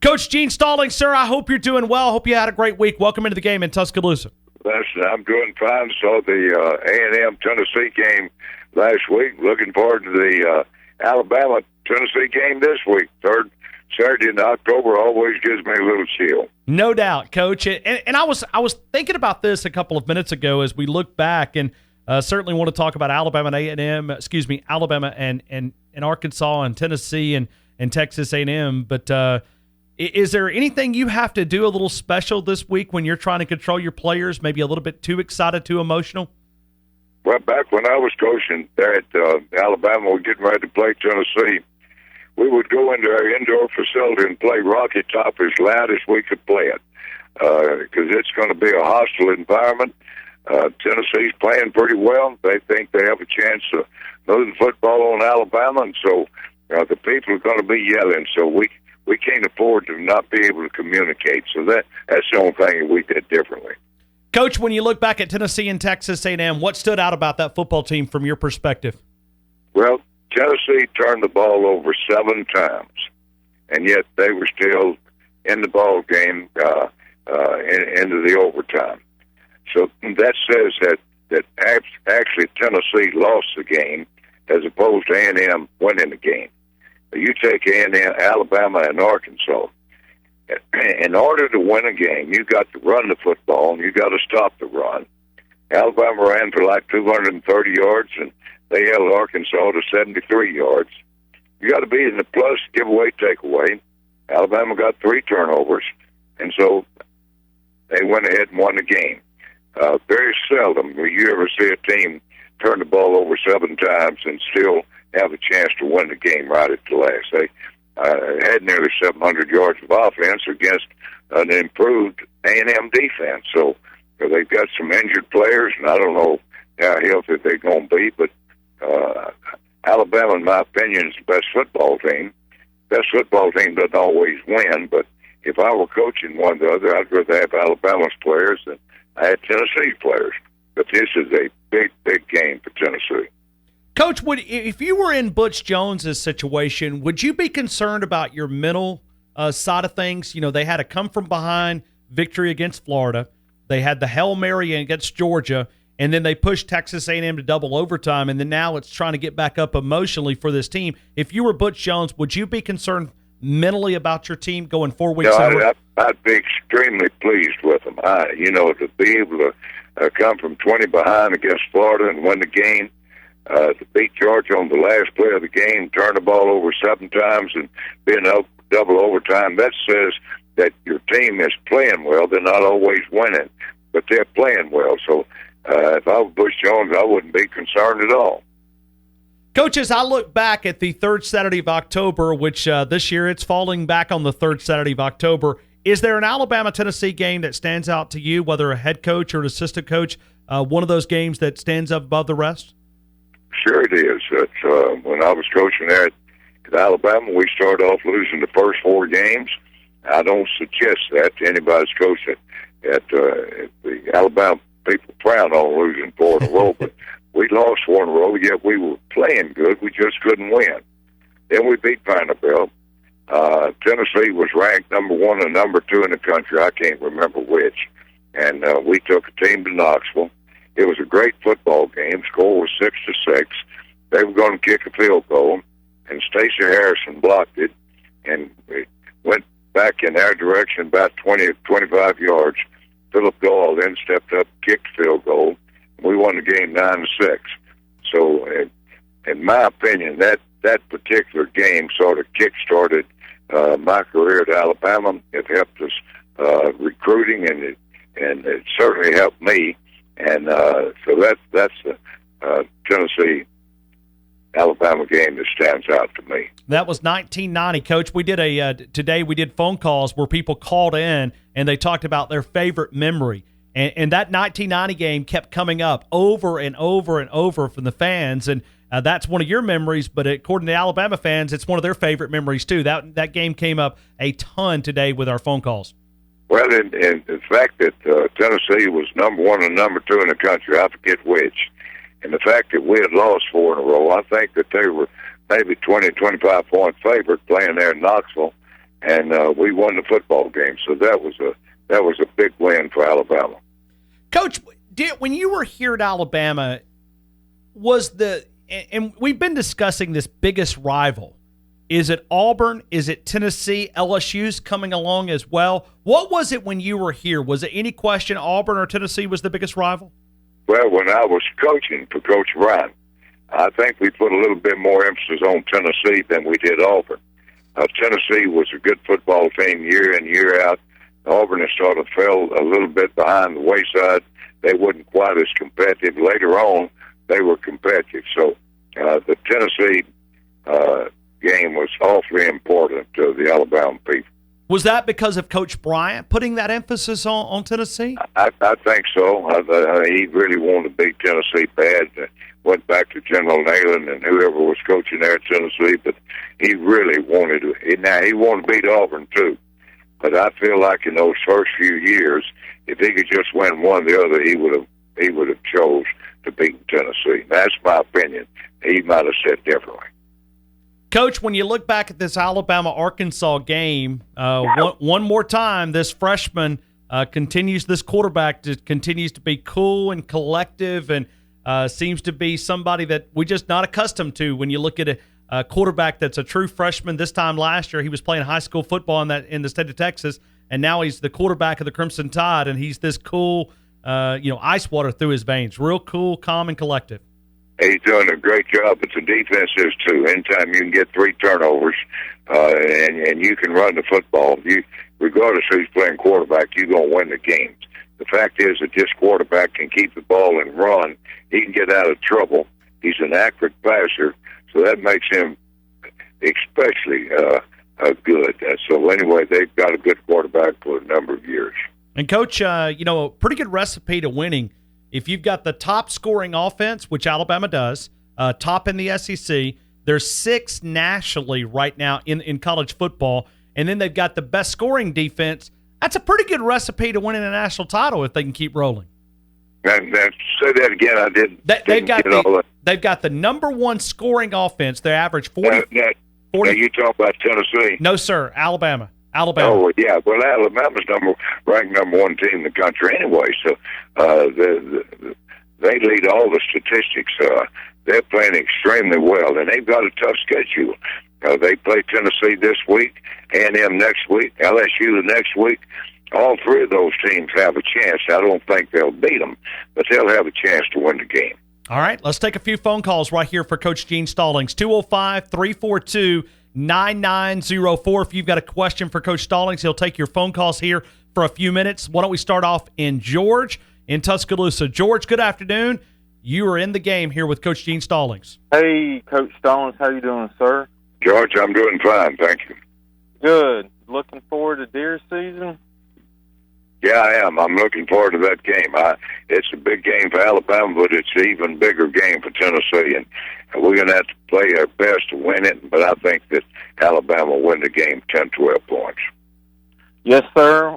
Coach Gene Stallings, sir, I hope you're doing well. Hope you had a great week. Welcome into the game in Tuscaloosa. Listen, I'm doing fine. Saw the A&M Tennessee game last week. Looking forward to the Alabama-Tennessee game this week. Third Saturday in October always gives me a little chill. No doubt, Coach. And I was thinking about this a couple of minutes ago as we look back, and certainly want to talk about Alabama and Arkansas and Tennessee and Texas A&M. But is there anything you have to do a little special this week when you're trying to control your players? Maybe a little bit too excited, too emotional? Well, back when I was coaching there at Alabama, we were getting ready to play Tennessee. We would go into our indoor facility and play Rocky Top as loud as we could play it because it's going to be a hostile environment. Tennessee's playing pretty well. They think they have a chance to move the football on Alabama, and so the people are going to be yelling. So we can't afford to not be able to communicate. So that's the only thing that we did differently. Coach, when you look back at Tennessee and Texas A&M, what stood out about that football team from your perspective? Well, Tennessee turned the ball over 7 times, and yet they were still in the ball game into the overtime. So that says that actually Tennessee lost the game as opposed to A&M winning the game. You take A&M, Alabama, and Arkansas. In order to win a game, you got to run the football, and you got to stop the run. Alabama ran for like 230 yards, and they held Arkansas to 73 yards. You got to be in the plus, give away, take away. Alabama got 3 turnovers, and so they went ahead and won the game. Very seldom will you ever see a team turn the ball over 7 times and still have a chance to win the game right at the last. They had nearly 700 yards of offense against an improved A&M defense. So they've got some injured players, and I don't know how healthy they're going to be, but Alabama, in my opinion, is the best football team. Best football team doesn't always win, but if I were coaching one or the other, I'd rather have Alabama's players than I had Tennessee's players. But this is a big, big game for Tennessee. Coach, if you were in Butch Jones's situation, would you be concerned about your mental side of things? You know, they had a come-from-behind victory against Florida. They had the Hail Mary against Georgia, and then they pushed Texas A&M to double overtime, and then now it's trying to get back up emotionally for this team. If you were Butch Jones, would you be concerned mentally about your team going 4 weeks over? I'd be extremely pleased with them. To be able to come from 20 behind against Florida and win the game, to beat Georgia on the last play of the game, turn the ball over 7 times and be in double overtime, that says that your team is playing well. They're not always winning, but they're playing well. So if I was Butch Jones, I wouldn't be concerned at all. Coach, as I look back at the 3rd Saturday of October, which this year it's falling back on the 3rd Saturday of October, is there an Alabama-Tennessee game that stands out to you, whether a head coach or an assistant coach, one of those games that stands up above the rest? Sure it is. When I was coaching there at Alabama, we started off losing the first 4 games. I don't suggest that to anybody's coaching at the Alabama. People frown on losing 4 in a row, but we lost 4 in a row, yet we were playing good. We just couldn't win. Then we beat Vanderbilt. Tennessee was ranked number 1 and number 2 in the country. I can't remember which. And we took a team to Knoxville. It was a great football game. Score was 6-6. They were going to kick a field goal, and Stacey Harrison blocked it, and it went back in our direction about 20 or 25 yards. Philip Gall then stepped up, kicked the field goal, and we won the game 9-6. So, in my opinion, that particular game sort of kick-started my career at Alabama. It helped us recruiting, and it certainly helped me. And so that's the Tennessee-Alabama game that stands out to me. That was 1990, Coach. We did today we did phone calls where people called in and they talked about their favorite memory. And that 1990 game kept coming up over and over and over from the fans. And that's one of your memories, but according to Alabama fans, it's one of their favorite memories too. That game came up a ton today with our phone calls. Well, in the fact that Tennessee was number 1 and number 2 in the country, I forget which, and the fact that we had lost 4 in a row, I think that they were maybe 20, 25-point favorite playing there in Knoxville, and we won the football game. So that was a big win for Alabama. Coach, when you were here at Alabama, and we've been discussing this biggest rival. Is it Auburn? Is it Tennessee? LSU's coming along as well. What was it when you were here? Was it any question Auburn or Tennessee was the biggest rival? Well, when I was coaching for Coach Ryan, I think we put a little bit more emphasis on Tennessee than we did Auburn. Tennessee was a good football team year in, year out. Auburn has sort of fell a little bit behind the wayside. They wasn't quite as competitive. Later on, they were competitive. So the Tennessee game was awfully important to the Alabama people. Was that because of Coach Bryant putting that emphasis on Tennessee? I think so. He really wanted to beat Tennessee bad. Went back to General Neyland and whoever was coaching there at Tennessee, but he really wanted to. Now, he wanted to beat Auburn, too. But I feel like in those first few years, if he could just win one or the other, he would have chose to beat Tennessee. That's my opinion. He might have said differently. Coach, when you look back at this Alabama-Arkansas game, one more time, this freshman this quarterback continues to be cool and collective and seems to be somebody that we're just not accustomed to when you look at a quarterback that's a true freshman. This time last year, he was playing high school football in the state of Texas, and now he's the quarterback of the Crimson Tide, and he's this cool, ice water through his veins. Real cool, calm, and collective. He's doing a great job, but the defense is too. Anytime you can get 3 turnovers and you can run the football, regardless who's playing quarterback, you're going to win the games. The fact is that this quarterback can keep the ball and run. He can get out of trouble. He's an accurate passer, so that makes him especially good. So anyway, they've got a good quarterback for a number of years. And, Coach, a pretty good recipe to winning. If you've got the top scoring offense, which Alabama does, top in the SEC, there's 6 nationally right now in college football, and then they've got the best scoring defense. That's a pretty good recipe to winning a national title if they can keep rolling. And say that again. I didn't. They've got the number 1 scoring offense. They average 40. 40. Are you talking about Tennessee? No, sir. Alabama. Oh, yeah. Well, Alabama's ranked number 1 team in the country anyway, so they lead all the statistics. They're playing extremely well, and they've got a tough schedule. They play Tennessee this week, A&M next week, LSU the next week. All 3 of those teams have a chance. I don't think they'll beat them, but they'll have a chance to win the game. All right, let's take a few phone calls right here for Coach Gene Stallings. 205-342-9904. If you've got a question for Coach Stallings, he'll take your phone calls here for a few minutes. Why don't we start off in George in Tuscaloosa. George, good afternoon. You are in the game here with Coach Gene Stallings. Hey, Coach Stallings. How you doing, sir? George, I'm doing fine, thank you. Good. Looking forward to deer season? Yeah, I am. I'm looking forward to that game. It's a big game for Alabama, but it's an even bigger game for Tennessee, and we're going to have to play our best to win it, but I think that Alabama will win the game 10-12 points. Yes, sir.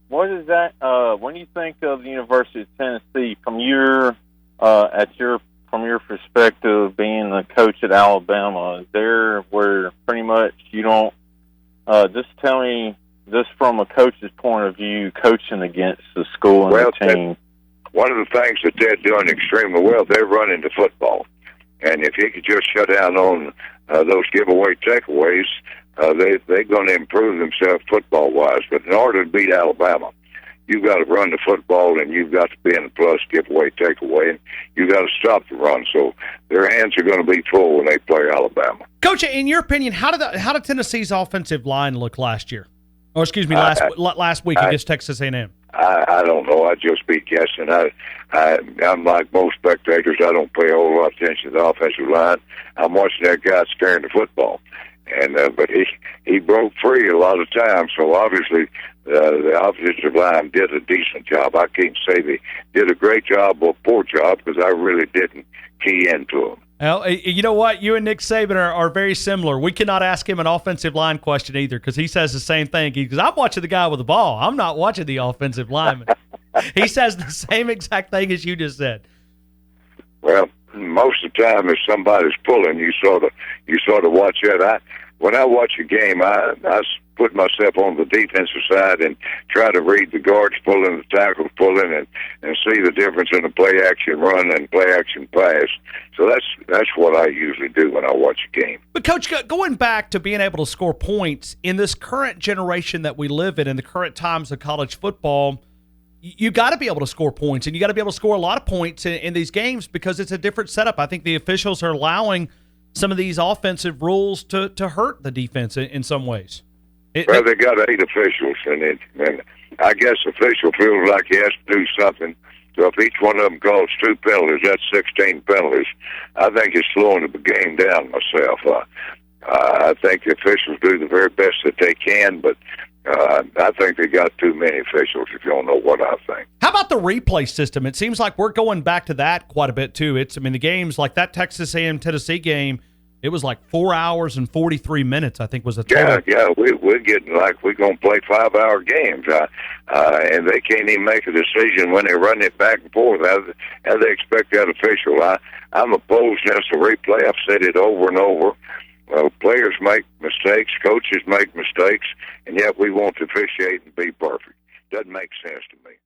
What is that? When you think of the University of Tennessee, from your perspective, being the coach at Alabama, is there where pretty much you don't just tell me, just from a coach's point of view, coaching against the school and the team? One of the things that they're doing extremely well, they're running the football. And if he could just shut down on those giveaway takeaways, they're going to improve themselves football-wise. But in order to beat Alabama, you've got to run the football, and you've got to be in the plus giveaway takeaway, and you've got to stop the run. So their hands are going to be full when they play Alabama. Coach, in your opinion, how did Tennessee's offensive line look last year? Or excuse me, last week against Texas A&M. I don't know. I'd just be guessing. I'm like most spectators. I don't pay a whole lot of attention to the offensive line. I'm watching that guy scaring the football, and but he broke free a lot of times. So obviously, the offensive line did a decent job. I can't say they did a great job or a poor job because I really didn't key into them. Well, you know what? You and Nick Saban are very similar. We cannot ask him an offensive line question either because he says the same thing. Because I'm watching the guy with the ball. I'm not watching the offensive lineman. He says the same exact thing as you just said. Well, most of the time, if somebody's pulling, you sort of watch that. when I watch a game, I put myself on the defensive side and try to read the guards pulling, the tackles pulling, and see the difference in the play action run and play action pass. So that's what I usually do when I watch a game. But Coach, going back to being able to score points in this current generation that we live in the current times of college football, you got to be able to score points, and you got to be able to score a lot of points in these games because it's a different setup. I think the officials are allowing some of these offensive rules to hurt the defense in some ways. Well, they got 8 officials, and I guess the official feels like he has to do something. So if each one of them calls 2 penalties, that's 16 penalties. I think it's slowing the game down myself. I think the officials do the very best that they can, but I think they got too many officials, if you don't know what I think. How about the replay system? It seems like we're going back to that quite a bit, too. The games like that Texas A&M Tennessee game, it was like 4 hours and 43 minutes, I think was the total. Yeah, we're getting like we're going to play 5-hour games, and they can't even make a decision when they run it back and forth. How they expect that official? I'm opposed to the replay. I've said it over and over. Players make mistakes, coaches make mistakes, and yet we want to officiate and be perfect. Doesn't make sense to me.